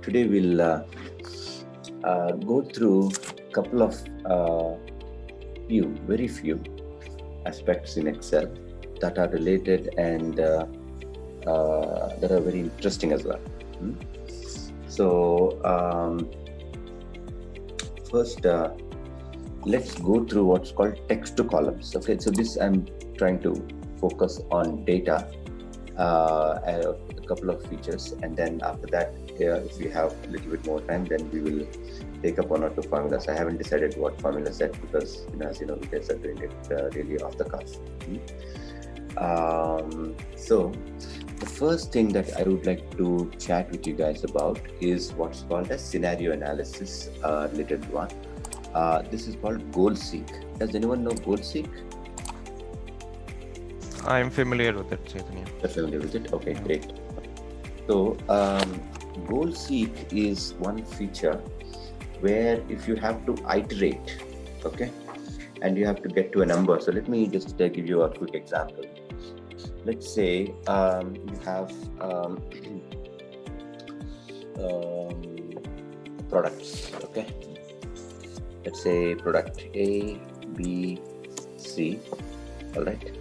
today we'll go through a couple of very few aspects in Excel that are related and that are very interesting as well. So first, let's go through what's called text to columns. Okay, so this I'm trying to focus on data, a couple of features, and then after that, if we have a little bit more time, then we will take up one or two formulas. I haven't decided what formula set because, as you know, we guys are doing it really off the cuff. So the first thing that I would like to chat with you guys about is what's called a scenario analysis related one. This is called goal seek. Does anyone know goal seek? I am familiar with it, Chaitanya. You're familiar with it? Okay, great. So goal seek is one feature where if you have to iterate, okay, and you have to get to a number. So let me just give you a quick example. Let's say you have products, okay. Let's say product A, B, C, all right.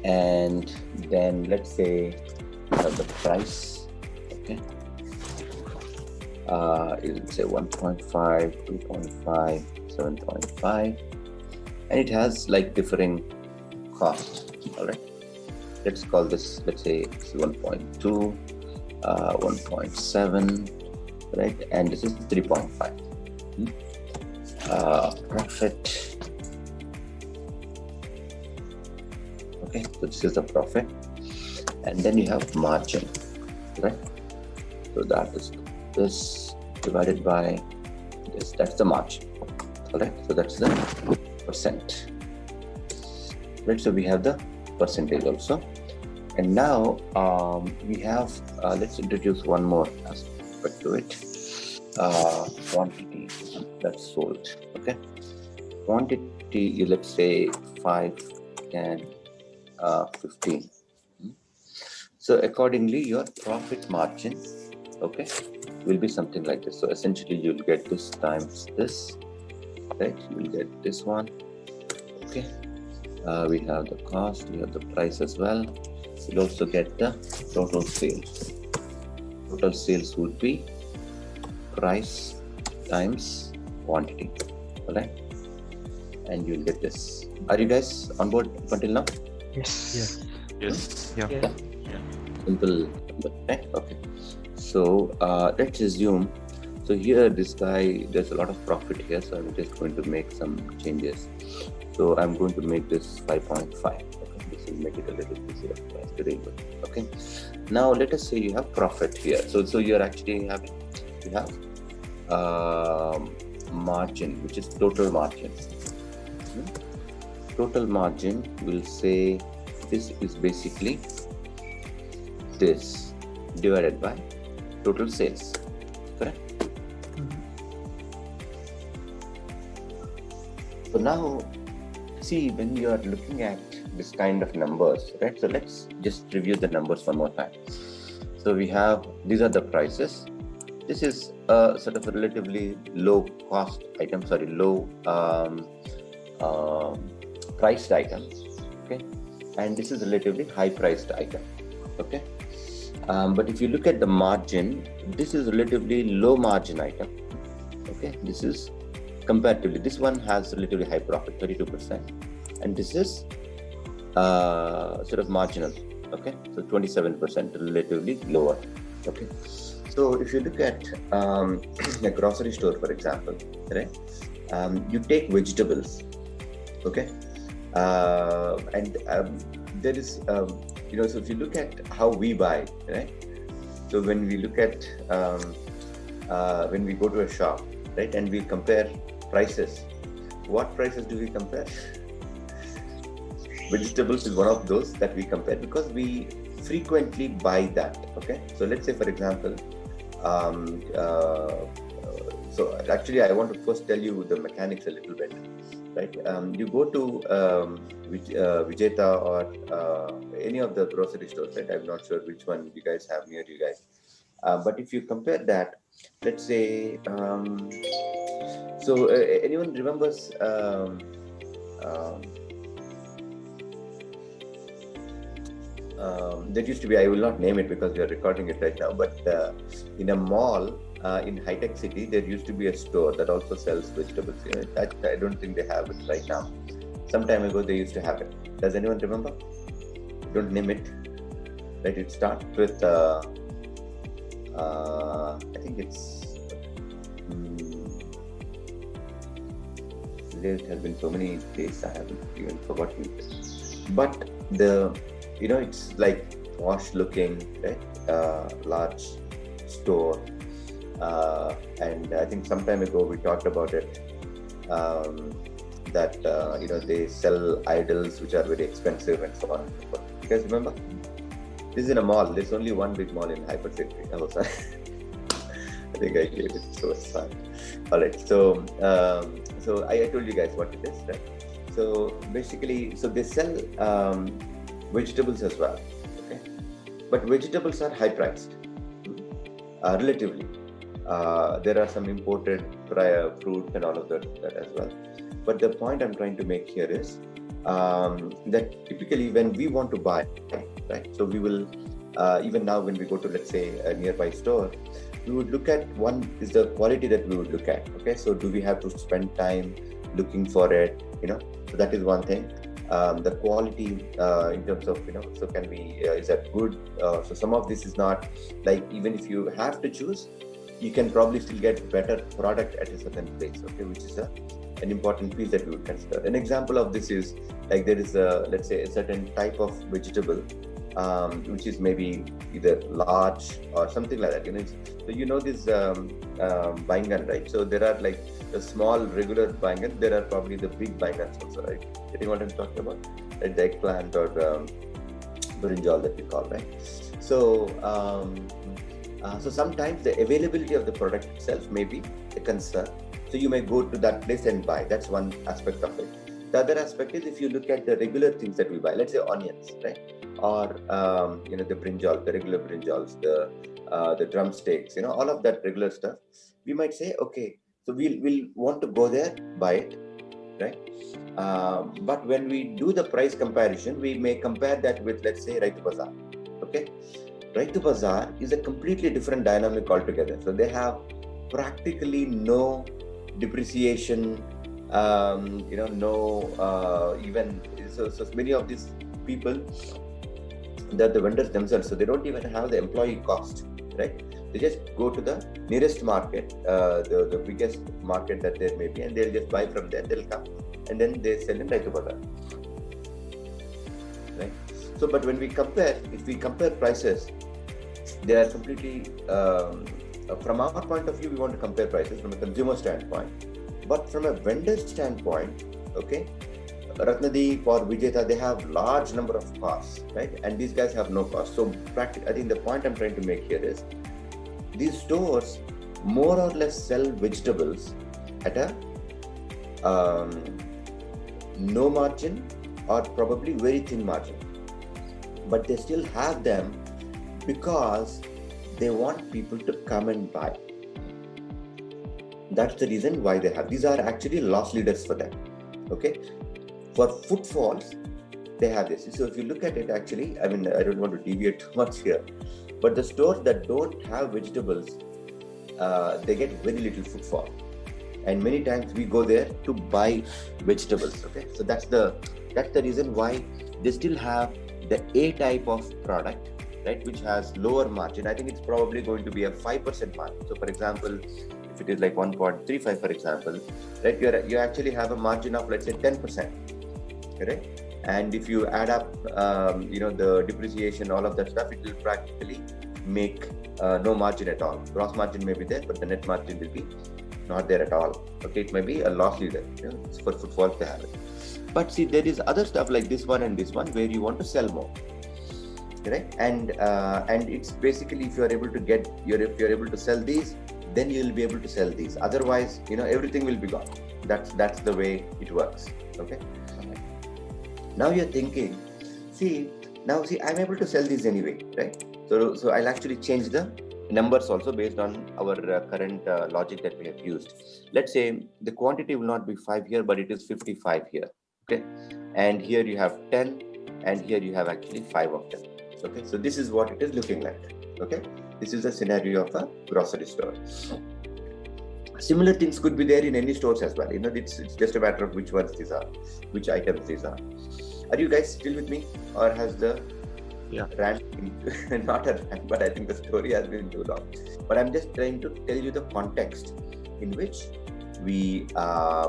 And then let's say the price, okay, let's say 1.5, 2.5, 7.5, and it has like differing costs. All right, let's call this, let's say 1.2, 1.7, right, and this is 3.5. Profit. Okay, so this is the profit, and then you have margin, right? So that is this divided by this. That's the margin, all right? So that's the percent, right? So we have the percentage also, and now we have. Let's introduce one more aspect to it. Quantity that's sold. Okay, quantity. Let's say 5, 10. 15. So accordingly, your profit margin, okay, will be something like this. So essentially, you'll get this times this, right? You'll get this one, okay. We have the cost, we have the price as well. You'll also get the total sales. Total sales would be price times quantity, all right? And you'll get this. Are you guys on board until now? Yes. Yeah. Simple, right? Okay. So let's assume. So here, this guy, there's a lot of profit here. So I'm just going to make some changes. So I'm going to make this 5.5. Okay. This will make it a little easier for us to deal with. Okay. Now let us say you have profit here. So you're actually having, you have margin, which is total margin. Total margin will say this is basically this divided by total sales, correct? So now, see, when you are looking at this kind of numbers, right? So let's just review the numbers one more time. So we have, these are the prices. This is a sort of a relatively low cost item, low priced item, okay, and this is relatively high priced item, okay. But if you look at the margin, this is relatively low margin item, okay. This is comparatively, this one has relatively high profit, 32%, and this is sort of marginal, okay. So 27%, relatively lower, okay. So if you look at a grocery store, for example, right, you take vegetables, okay. And there is, so if you look at how we buy, right? So when we look at, when we go to a shop, right, and we compare prices, what prices do we compare? Vegetables is one of those that we compare because we frequently buy that, okay? So let's say, for example, so actually I want to first tell you the mechanics a little bit. Right, you go to Vijeta or any of the grocery stores, right? I'm not sure which one you guys have near you guys. But if you compare that, let's say, anyone remembers there used to be, I will not name it because we are recording it right now, but in a mall in high-tech city, there used to be a store that also sells vegetables. I don't think they have it right now. Some time ago, they used to have it. Does anyone remember? Don't name it. Right? It starts with, I think it's, there has been so many days I haven't even forgotten it. But it's like posh looking, right? Large store. And I think some time ago we talked about it, that they sell idols which are very expensive and so on and so forth. You guys remember? This is in a mall. There's only one big mall in Hypercity. Oh, sorry. I think I gave it, so it's fine. All right. So I told you guys what it is, right? So basically, they sell vegetables as well. Okay, but vegetables are high priced, relatively. There are some imported fruit and all of that as well. But the point I'm trying to make here is that typically when we want to buy, right? So we will, even now when we go to, let's say, a nearby store, we would look at, one is the quality that we would look at. Okay, so do we have to spend time looking for it? So that is one thing. The quality in terms of, so can we, is that good? So some of this is not, like, even if you have to choose, you can probably still get better product at a certain place, okay, which is an important piece that we would consider. An example of this is, like, there is let's say a certain type of vegetable, which is maybe either large or something like that. So this baingan, right? So there are like the small regular baingan, there are probably the big baingans also, right? Getting what I'm talking about? Like the eggplant or brinjal that we call, right? So sometimes the availability of the product itself may be a concern. So you may go to that place and buy. That's one aspect of it. The other aspect is, if you look at the regular things that we buy, let's say onions, right? Or the brinjal, the regular brinjals, the drumsticks, all of that regular stuff. We might say, okay, so we'll want to go there, buy it, right? But when we do the price comparison, we may compare that with, let's say, Raitu Bazaar. Okay, Raitu Bazaar is a completely different dynamic altogether. So they have practically no depreciation, even so many of these people, they're the vendors themselves, so they don't even have the employee cost, right? They just go to the nearest market, the biggest market that there may be, and they'll just buy from there. They'll come and then they sell in Raitu Bazaar, right? So, but when we compare, if we compare prices, they are completely, from our point of view, we want to compare prices from a consumer standpoint. But from a vendor standpoint, okay, Ratnadeep or Vijeta, they have large number of costs, right? And these guys have no cost. So I think the point I'm trying to make here is, these stores more or less sell vegetables at a no margin or probably very thin margin. But they still have them because they want people to come and buy. That's the reason why they have. These are actually loss leaders for them. Okay, for footfalls, they have this. So if you look at it, actually, I don't want to deviate too much here, but the stores that don't have vegetables, they get very little footfall, and many times we go there to buy vegetables. Okay, so that's the reason why they still have the A type of product, right, which has lower margin. I think it's probably going to be a 5% margin. So for example, if it is like 1.35, for example, right, you actually have a margin of, let's say, 10%, correct? And if you add up, the depreciation, all of that stuff, it will practically make no margin at all. Gross margin may be there, but the net margin will be not there at all. Okay, it may be a loss leader. It's for footfall to have it. But see, there is other stuff like this one and this one where you want to sell more, right? And it's basically, if you are able to if you're able to sell these, then you will be able to sell these. Otherwise, everything will be gone. That's the way it works. Okay. Now you're thinking, I'm able to sell these anyway, right? So I'll actually change the numbers also based on our current logic that we have used. Let's say the quantity will not be 5 here, but it is 55 here. Okay, and here you have 10, and here you have actually 5 of them. Okay, so this is what it is looking like. Okay, this is a scenario of a grocery store. Similar things could be there in any stores as well. It's just a matter of which ones these are, which items these are. Are you guys still with me, or has the rant been, not a rant, but I think the story has been too long. But I'm just trying to tell you the context in which we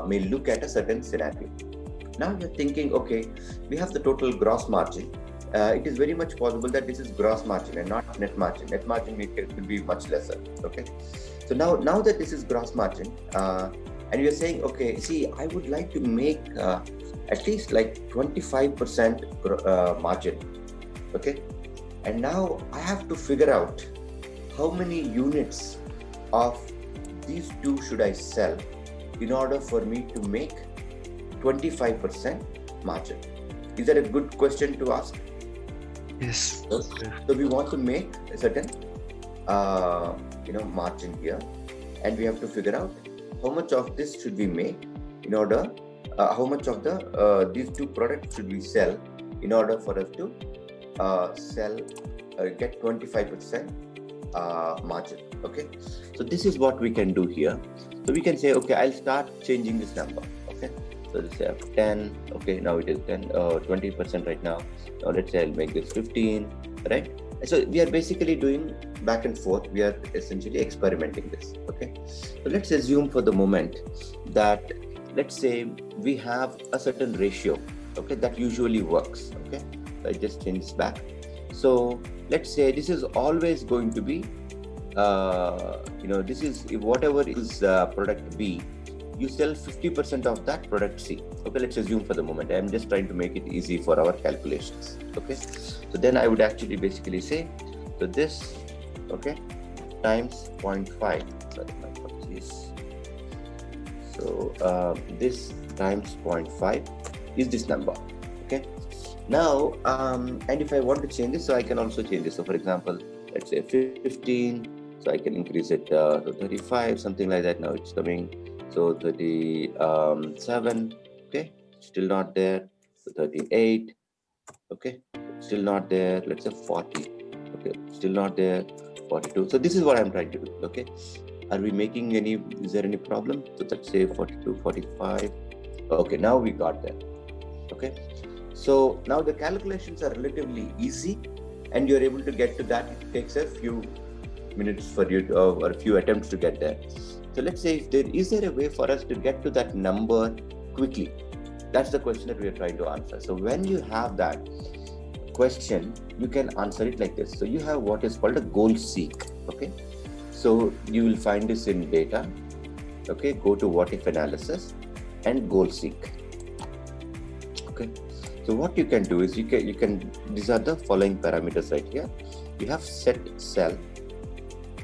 may look at a certain scenario. Now you're thinking, okay, we have the total gross margin. It is very much possible that this is gross margin and not net margin. Net margin could be much lesser. Okay, so now that this is gross margin, and you're saying, okay, see, I would like to make at least like 25% margin. Okay, and now I have to figure out how many units of these two should I sell in order for me to make 25% margin. Is that a good question to ask? Yes. So we want to make a certain margin here, and we have to figure out how much of this should we make in order, how much of the these two products should we sell in order for us to get 25% margin. Okay, so this is what we can do here. So we can say, okay, I'll start changing this number. Okay, so let's say 10. Okay, now it is 10, 20% right now. Now let's say I'll make this 15, right? So we are basically doing back and forth. We are essentially experimenting this. Okay, so let's assume for the moment that, let's say we have a certain ratio. Okay, that usually works. Okay, so I just change this back. So let's say this is always going to be, this is whatever is product B, you sell 50% of that product C. Okay, let's assume for the moment. I'm just trying to make it easy for our calculations. Okay, so then I would actually basically say, so this, okay, times 0.5. Sorry, my apologies. So this times 0.5 is this number. Okay, now and if I want to change this, so I can also change this. So for example, let's say 15, so I can increase it to 35, something like that. Now it's coming, so 37, okay, still not there. So 38, okay, still not there. Let's say 40, okay, still not there. 42. So this is what I'm trying to do. Okay, are we making any, is there any problem? So let's say 42, 45. Okay, now we got there. Okay, so now the calculations are relatively easy, and you're able to get to that. It takes a few minutes for you to, or a few attempts to get there. So let's say, is there a way for us to get to that number quickly? That's the question that we are trying to answer. So when you have that question, you can answer it like this. So you have what is called a goal seek. Okay, so you will find this in data. Okay, go to what if analysis and goal seek. Okay, so what you can do is you can these are the following parameters right here. You have set cell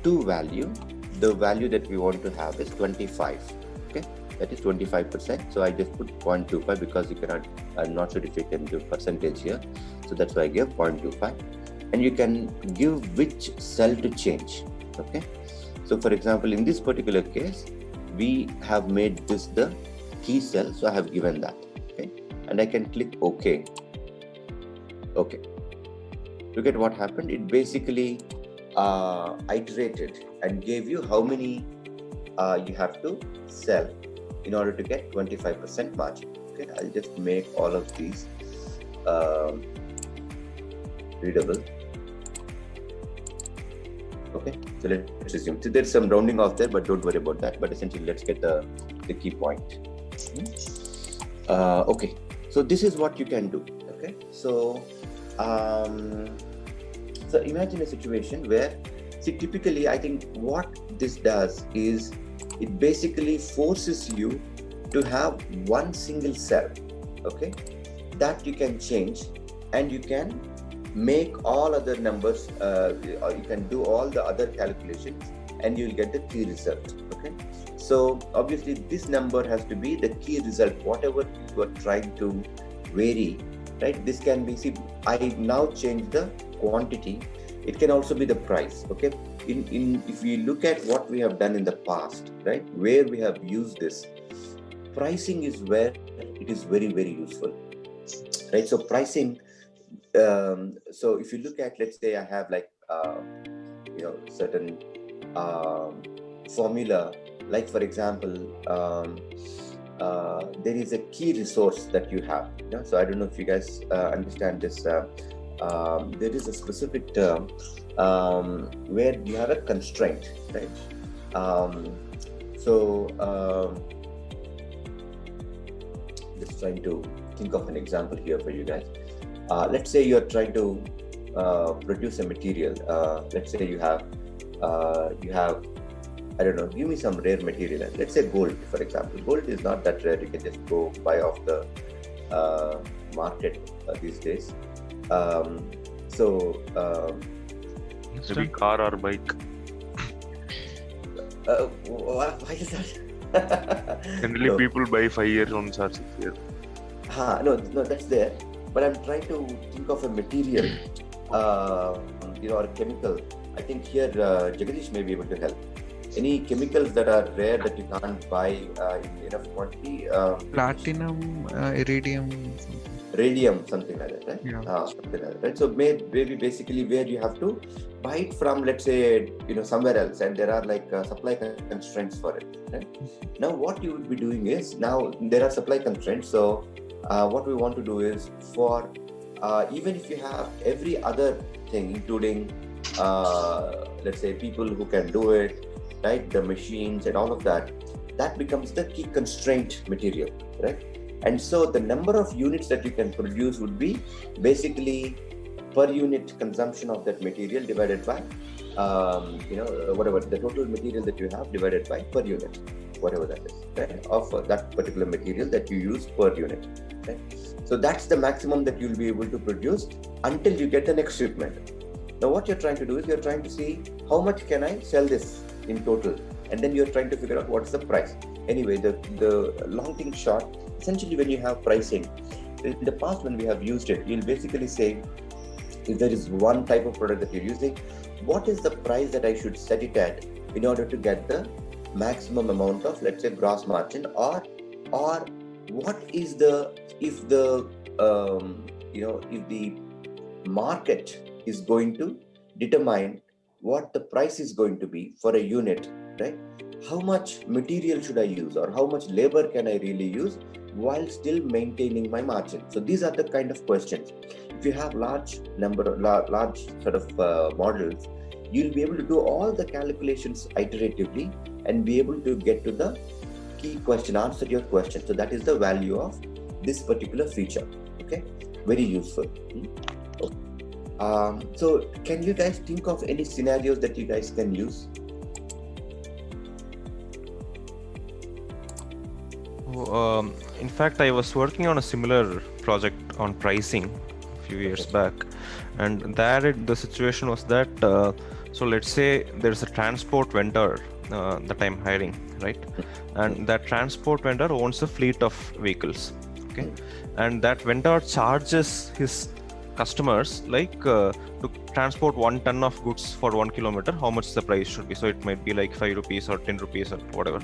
to value. The value that we want to have is 25. Okay, that is 25%. So I just put 0.25 because you cannot, I'm not sure if you can do percentage here. So that's why I give 0.25, and you can give which cell to change. Okay, so for example, in this particular case, we have made this the key cell, so I have given that. Okay, and I can click OK. Okay, look at what happened. It basically iterated and gave you how many you have to sell in order to get 25% margin. Okay, I'll just make all of these readable. Okay, so let's assume. So there's some rounding off there, but don't worry about that. But essentially, let's get the key point. Okay, so this is what you can do. Okay, so so imagine a situation where, see, typically I think what this does is it basically forces you to have one single cell, okay, that you can change, and you can make all other numbers, or you can do all the other calculations, and you'll get the key result. Okay, so obviously this number has to be the key result, whatever you are trying to vary, right? This can be, see, I now change the quantity It can also be the price. Okay. If we look at what we have done in the past, right, where we have used this, pricing is where it is very, very useful, right? So pricing. So if you look at, let's say I have like certain formula, like for example, there is a key resource that you have. So I don't know if you guys understand this. There is a specific term where you have a constraint, right? Just trying to think of an example here for you guys. Let's say you're trying to produce a material. Let's say you have, I don't know, give me some rare material. Let's say gold, for example. Gold is not that rare. You can just go buy off the market these days. Maybe car or bike. Why is that? Generally, people buy 5 years once or 6 years. No, that's there. But I'm trying to think of a material, or a chemical. I think here Jagadish may be able to help. Any chemicals that are rare that you can't buy in enough quantity? Platinum, iridium. Radium, something like that, right? Yeah. Something like that, right? So maybe basically where you have to buy it from, let's say, somewhere else, and there are like supply constraints for it, right? Now what you would be doing is, now there are supply constraints, so what we want to do is, for even if you have every other thing, including let's say people who can do it, right, the machines and all of that, that becomes the key constraint material, right? And so the number of units that you can produce would be basically per unit consumption of that material divided by whatever the total material that you have divided by per unit, whatever that is, right, of that particular material that you use per unit, right? So that's the maximum that you'll be able to produce until you get the next shipment. Now what you're trying to do is, you're trying to see how much can I sell this in total, and then you're trying to figure out what's the price. Anyway, the long thing short, essentially when you have pricing, in the past when we have used it, you'll basically say, if there is one type of product that you're using, what is the price that I should set it at in order to get the maximum amount of, let's say, gross margin, or what is if the market is going to determine what the price is going to be for a unit, right? How much material should I use, or how much labor can I really use while still maintaining my margin? So these are the kind of questions. If you have large sort of models, you'll be able to do all the calculations iteratively and be able to get to the key question, answer your question. So that is the value of this particular feature. Okay, very useful. Okay. So can you guys think of any scenarios that you guys can use? In fact, I was working on a similar project on pricing a few years back, and there the situation was that so let's say there's a transport vendor that I'm hiring, right? And that transport vendor owns a fleet of vehicles, okay? And that vendor charges his customers like to transport 1 ton of goods for 1 kilometer, how much the price should be. So it might be like 5 rupees or 10 rupees or whatever.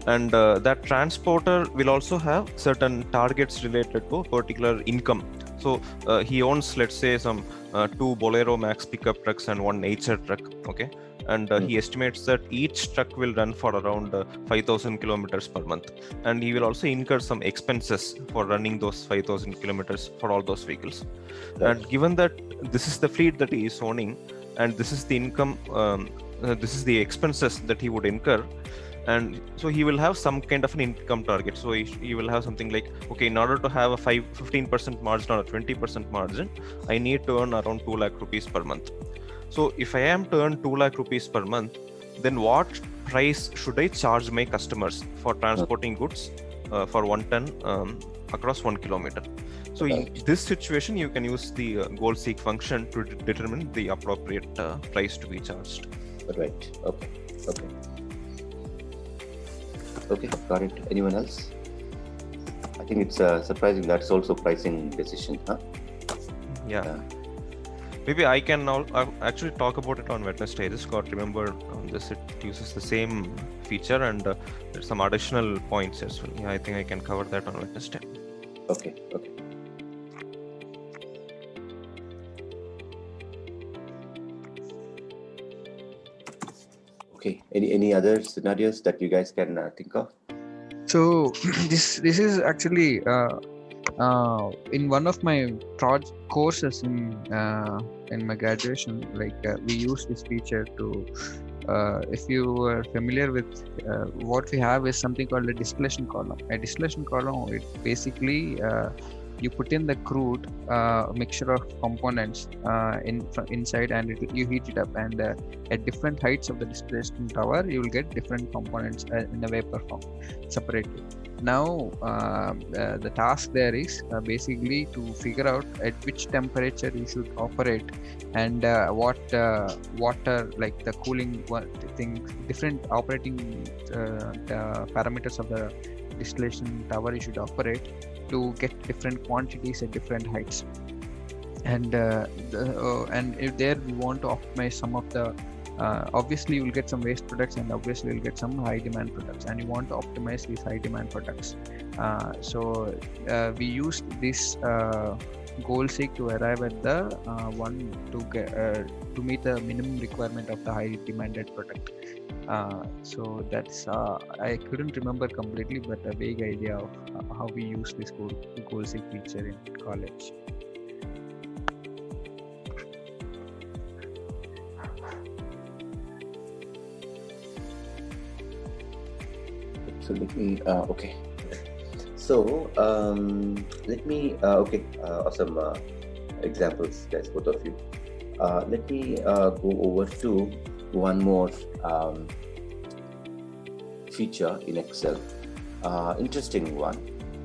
And that transporter will also have certain targets related to particular income. So he owns, let's say, some 2 Bolero Max pickup trucks and 1 nature truck, okay? And he estimates that each truck will run for around 5,000 kilometers per month. And he will also incur some expenses for running those 5,000 kilometers for all those vehicles. Right. And given that this is the fleet that he is owning, and this is the income, this is the expenses that he would incur, and so he will have some kind of an income target. So he will have something like, okay, in order to have a 15% margin or a 20% margin, I need to earn around 2 lakh rupees per month. So if I am to earn 2 lakh rupees per month, then what price should I charge my customers for transporting goods for 1 ton across 1 kilometer? So in this situation, you can use the goal seek function to determine the appropriate price to be charged. Right. Okay, got it. Anyone else? I think it's surprising that's also pricing decision, huh? Yeah. Maybe I can now I'll actually talk about it on Wednesday. I just got remembered on this. It uses the same feature and there's some additional points as well. Yeah, I think I can cover that on Wednesday. Okay. Okay. Any other scenarios that you guys can think of? So this is actually in one of my courses in my graduation. Like we use this feature to. If you are familiar with what we have is something called a distillation column. A distillation column, it basically you put in the crude mixture of components inside, and you heat it up, and at different heights of the distillation tower, you will get different components in a vapor form separately. Now the task there is basically to figure out at which temperature you should operate, and what water, like the cooling thing, different operating parameters of the distillation tower you should operate to get different quantities at different heights. And if there we want to optimize some of the obviously you will get some waste products, and obviously you'll get some high demand products, and you want to optimize these high demand products. So we used this goal seek to arrive at the one to meet the minimum requirement of the high demanded product. So that's I couldn't remember completely, but a vague idea of how we use this goal seek feature in college. So let me okay. So let me awesome examples, guys, both of you. Let me go over to one more feature in Excel. Interesting one.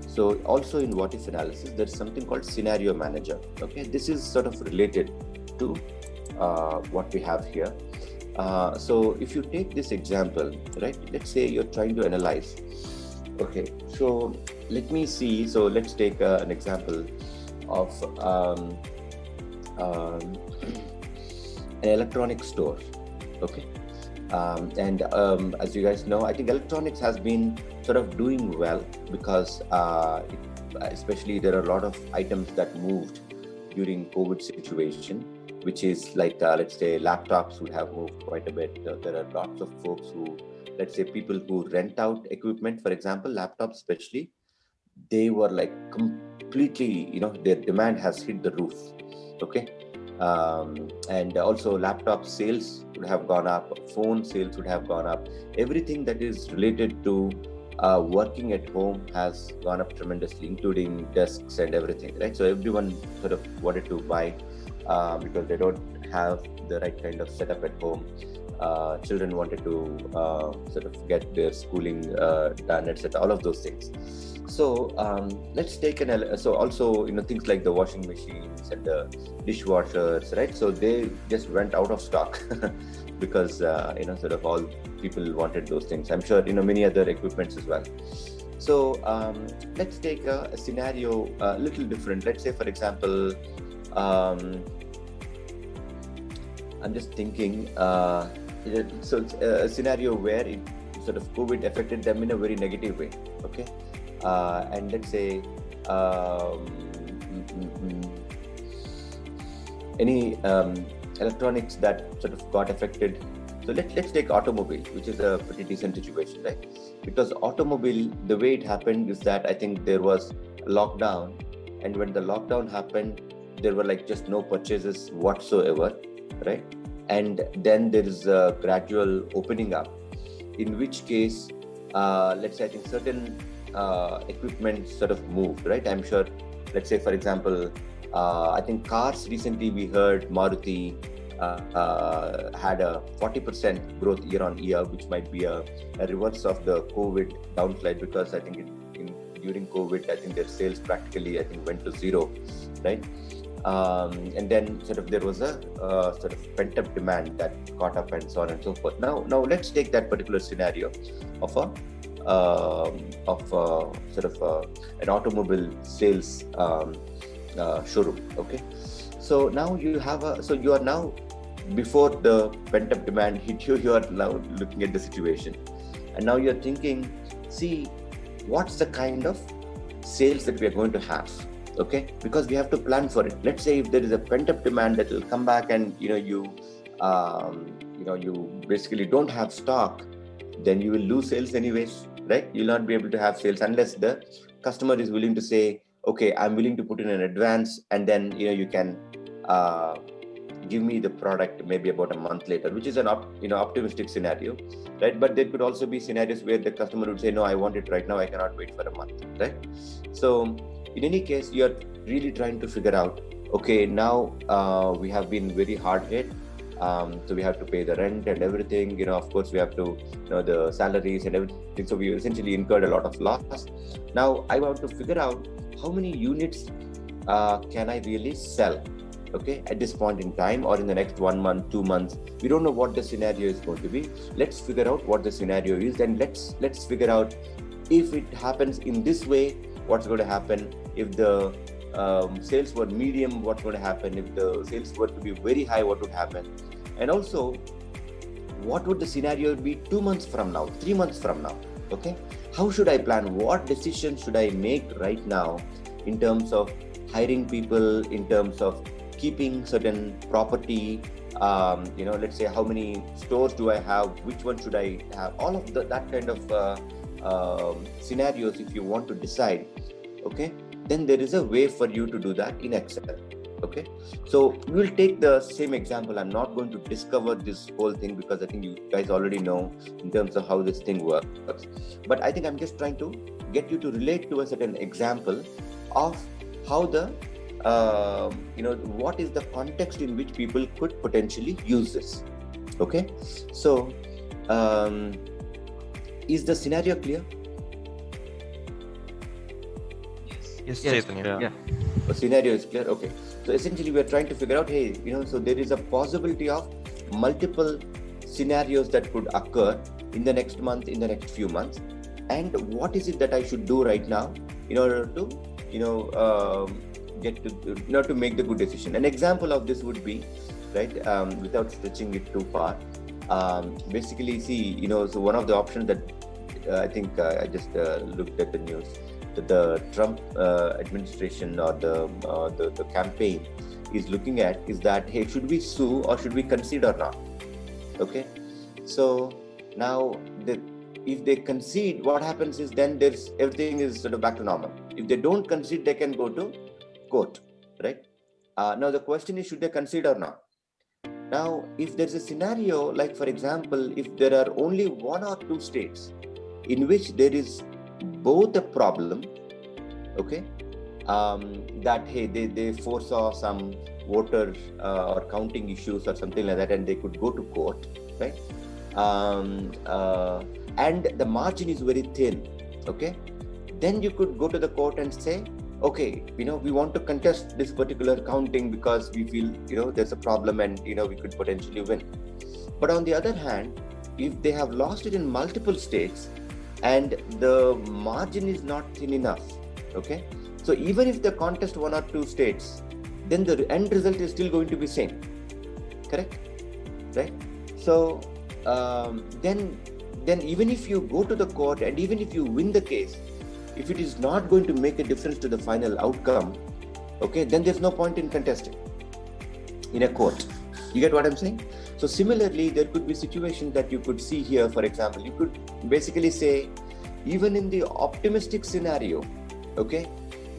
So also in what if analysis, there's something called scenario manager. Okay, this is sort of related to what we have here. So if you take this example, right, let's say you're trying to analyze. Okay, so let me see. So let's take an example of an electronic store. Okay, and as you guys know, I think electronics has been sort of doing well because especially there are a lot of items that moved during COVID situation, which is like let's say laptops would have moved quite a bit. There are lots of folks who, let's say people who rent out equipment, for example, laptops especially, they were like completely, their demand has hit the roof. Okay. And also laptop sales would have gone up, phone sales would have gone up. Everything that is related to working at home has gone up tremendously, including desks and everything, right? So everyone sort of wanted to buy because they don't have the right kind of setup at home. Children wanted to sort of get their schooling done, etc. All of those things. So let's take so also things like the washing machines and the dishwashers, right? So they just went out of stock because sort of all people wanted those things. I'm sure many other equipments as well. So let's take a scenario a little different. Let's say, for example, I'm just thinking. So it's a scenario where it sort of COVID affected them in a very negative way. Okay. And let's say any electronics that sort of got affected. So let's take automobile, which is a pretty decent situation, right? Because automobile, the way it happened is that I think there was a lockdown, and when the lockdown happened, there were like just no purchases whatsoever, right? And then there is a gradual opening up, in which case, let's say I think certain equipment sort of moved, right? I'm sure, let's say for example, I think cars recently we heard Maruti had a 40% growth year on year, which might be a reverse of the COVID downslide, because I think during COVID, I think their sales practically went to zero, right? And then sort of there was a sort of pent-up demand that caught up and so on and so forth. Now let's take that particular scenario of sort of an automobile sales showroom. Okay, So now you are now, before the pent-up demand hit you, you are now looking at the situation, and now you're thinking, see, what's the kind of sales that we are going to have, okay? Because we have to plan for it. Let's say if there is a pent-up demand that will come back, and you basically don't have stock, then you will lose sales anyways, right? You'll not be able to have sales unless the customer is willing to say, okay, I'm willing to put in an advance, and then you can give me the product maybe about a month later, which is an optimistic scenario, right? But there could also be scenarios where the customer would say, no, I want it right now, I cannot wait for a month, right? So in any case, you're really trying to figure out, okay, now we have been very hard hit, so we have to pay the rent and everything, of course we have to the salaries and everything, so we essentially incurred a lot of loss. Now I want to figure out how many units can I really sell, okay, at this point in time, or in the next 1 month, 2 months. We don't know what the scenario is going to be. Let's figure out what the scenario is, and let's figure out if it happens in this way, what's going to happen. If the sales were medium, what's going to happen. If the sales were to be very high, what would happen. And also, what would the scenario be 2 months from now, 3 months from now, okay? How should I plan? What decisions should I make right now in terms of hiring people, in terms of keeping certain property, let's say how many stores do I have, which one should I have, all of that kind of scenarios. If you want to decide, okay, then there is a way for you to do that in Excel, okay? So we will take the same example. I'm not going to discover this whole thing because I think you guys already know in terms of how this thing works, but I think I'm just trying to get you to relate to a certain example of how the what is the context in which people could potentially use this, okay? So is the scenario clear? Yes, Yes. Chaitanya. Yeah. The scenario is clear, okay? So essentially we're trying to figure out, hey, so there is a possibility of multiple scenarios that could occur in the next month, in the next few months, and what is it that I should do right now in order to to make the good decision. An example of this would be, right, without stretching it too far, basically see, so one of the options that I think I just looked at the news, that the Trump administration or the campaign is looking at is that, hey, should we sue or should we concede or not? Okay, so now if they concede, what happens is then everything is sort of back to normal. If they don't concede, they can go to court, right? Now the question is, should they concede or not? Now, if there's a scenario like, for example, if there are only 1 or 2 states in which there is both a problem, okay, that hey, they foresaw some voter or counting issues or something like that, and they could go to court, right? And the margin is very thin, okay, then you could go to the court and say, okay, we want to contest this particular counting because we feel, there's a problem and, we could potentially win. But on the other hand, if they have lost it in multiple states and the margin is not thin enough, okay, so even if they contest 1 or 2 states, then the end result is still going to be same, correct, right? So then even if you go to the court and even if you win the case, if it is not going to make a difference to the final outcome, okay, then there's no point in contesting in a court. You get what I'm saying? So similarly, there could be situations that you could see here. For example, you could basically say, even in the optimistic scenario, okay,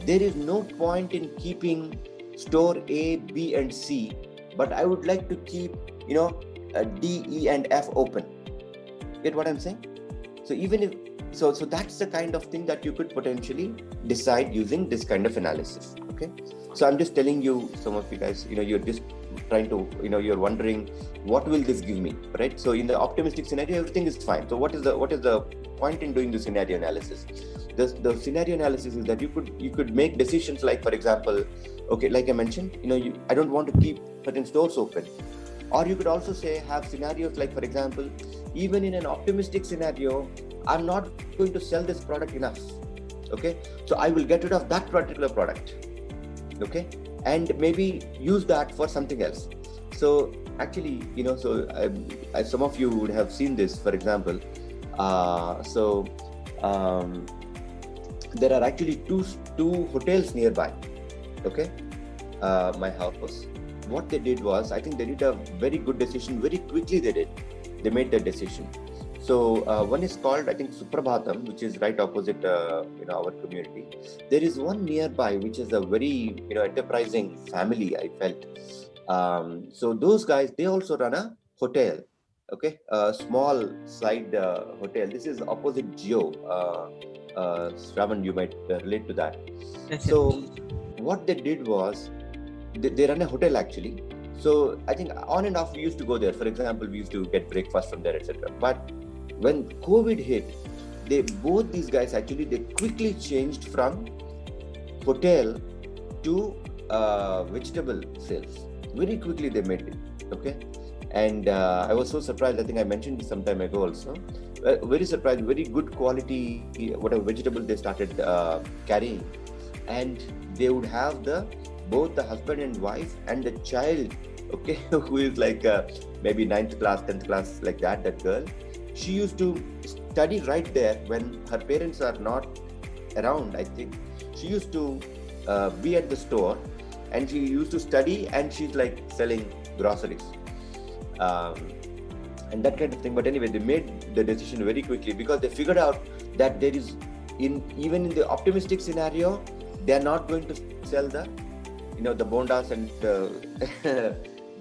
there is no point in keeping store A, B, and C, but I would like to keep, D, E, and F open. Get what I'm saying? So even if so that's the kind of thing that you could potentially decide using this kind of analysis, okay? So I'm just telling you, some of you guys, you're just trying to, you're wondering, what will this give me, right? So in the optimistic scenario, everything is fine. So what is the point in doing the scenario analysis? The scenario analysis is that you could make decisions like, for example, okay, like I mentioned, I don't want to keep certain stores open. Or you could also say, have scenarios like, for example, even in an optimistic scenario, I'm not going to sell this product enough, okay? So I will get rid of that particular product, okay? and maybe use that for something else. So actually, some of you would have seen this, for example. There are actually two hotels nearby. Okay, my house. What they did was, I think they did a very good decision. Very quickly they made the decision. So one is called, I think, Suprabhatam, which is right opposite our community. There is one nearby which is a very enterprising family, I felt. So those guys, they also run a hotel. Okay, a small side hotel. This is opposite Geo. Shravan, you might relate to that. So what they did was, they run a hotel actually. So I think on and off we used to go there. For example, we used to get breakfast from there, etc. But when COVID hit, both these guys actually, they quickly changed from hotel to vegetable sales. Very quickly they made it. Okay, and I was so surprised. I think I mentioned this some time ago also. Very surprised. Very good quality, whatever vegetable they started carrying, and they would have both the husband and wife and the child. Okay, who is like maybe 9th class, 10th class, like that girl. She used to study right there when her parents are not around. I think she used to be at the store, and she used to study, and she's like selling groceries and that kind of thing. But anyway, they made the decision very quickly because they figured out that there is, even in the optimistic scenario, they are not going to sell the bondas and the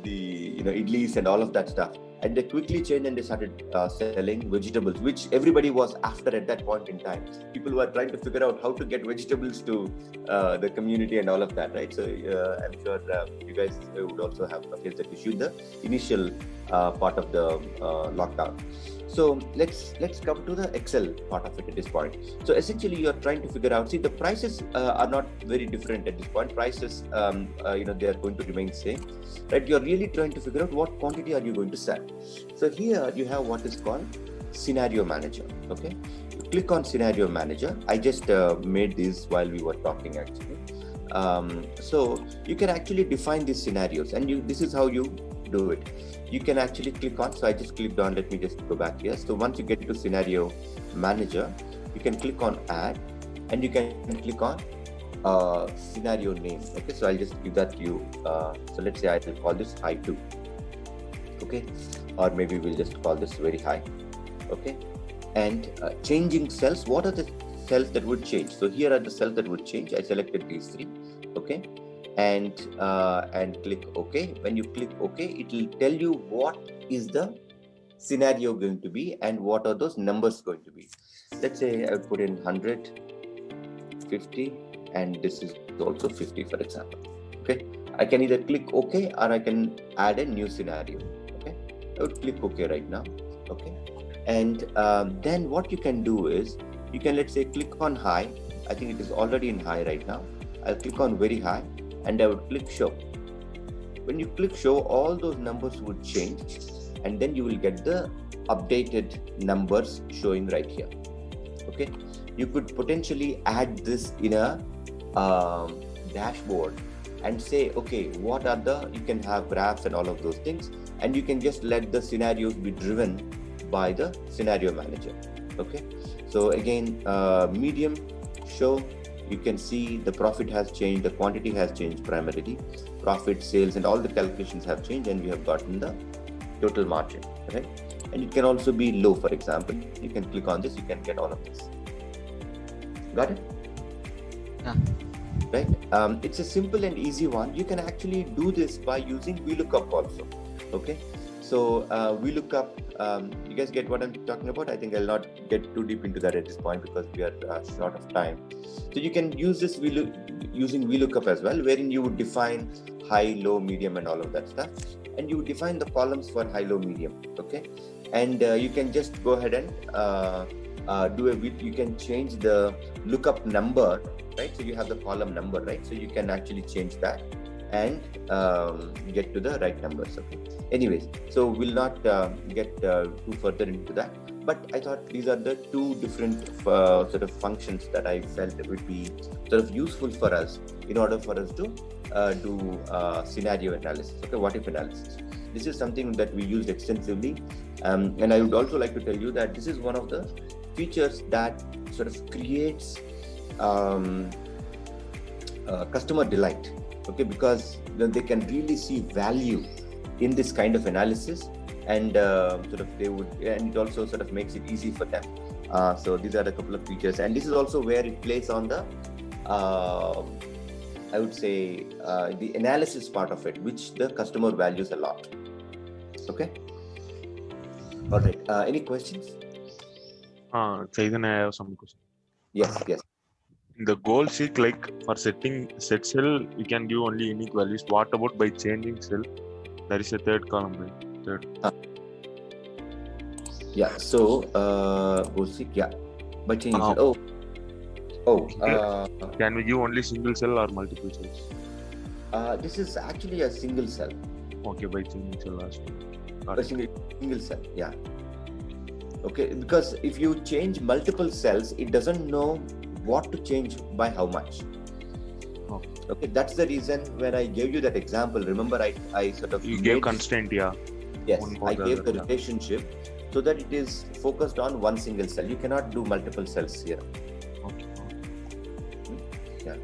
idlis and all of that stuff. And they quickly changed and they started selling vegetables, which everybody was after at that point in time. People were trying to figure out how to get vegetables to the community and all of that, right? So I'm sure you guys would also have faced that issue in the initial part of the lockdown. So let's come to the Excel part of it at this point. So essentially, you're trying to figure out. See, the prices are not very different at this point. Prices, they are going to remain same, right? You're really trying to figure out what quantity are you going to sell. So here you have what is called Scenario Manager. Okay, you click on Scenario Manager. I just made this while we were talking actually. So you can actually define these scenarios, and this is how you do it. You can actually click on, so I just clicked on, let me just go back here. So once you get to Scenario Manager, you can click on Add, and you can click on Scenario Name. Okay, so I'll just give that to you. So let's say I will call this High 2. Okay, or maybe we'll just call this Very High. Okay, and changing cells, what are the cells that would change? So here are the cells that would change. I selected these 3. Okay, and click OK. When you click OK, it will tell you what is the scenario going to be and what are those numbers going to be. Let's say I put in 100, 50, and this is also 50, for example. Okay, I can either click OK or I can add a new scenario. Okay, I would click OK right now. Okay, and then what you can do is, you can, let's say, click on High. I think it is already in High right now. I'll click on Very High, and I would click Show. When you click Show, all those numbers would change, and then you will get the updated numbers showing right here. Okay, you could potentially add this in a dashboard and say, okay, what are you can have graphs and all of those things, and you can just let the scenarios be driven by the Scenario Manager. Okay, so again, medium, show. You can see the profit has changed, the quantity has changed primarily, profit, sales, and all the calculations have changed, and we have gotten the total margin, right? And it can also be low, for example. You can click on this, you can get all of this. Got it? Yeah. Right? It's a simple and easy one. You can actually do this by using Vlookup also. Okay? So Vlookup, you guys get what I'm talking about? I think I'll not get too deep into that at this point because we are short of time. So you can use this using Vlookup as well, wherein you would define high, low, medium, and all of that stuff. And you would define the columns for high, low, medium. Okay, and you can just go ahead and you can change the lookup number, right? So you have the column number, right? So you can actually change that, and get to the right numbers. Okay. Anyways, so we'll not get too further into that. But I thought these are the two different sort of functions that I felt would be sort of useful for us in order for us to do scenario analysis. Okay, what if analysis. This is something that we used extensively, and I would also like to tell you that this is one of the features that sort of creates customer delight. Okay, because then they can really see value in this kind of analysis, and sort of they would, and it also sort of makes it easy for them. So these are a couple of features, and this is also where it plays on the I would say the analysis part of it, which the customer values a lot. Okay. All right. Any questions? Chaitanya, I have some question. Yes. In the goal sheet, like for setting set cell, you can give only unique values. What about by changing cell? There is a third column, right? Third. Yeah. So goal sheet. Yeah. By changing cell. Can we give only single cell or multiple cells? This is actually a single cell. Okay, by changing cell as well. A single cell. Yeah. Okay. Because if you change multiple cells, it doesn't know what to change by how much. Okay, that's the reason when I gave you that example, remember I sort of gave constraint. Yes, I gave the relationship so that it is focused on one single cell. You cannot do multiple cells here. Okay. Yeah.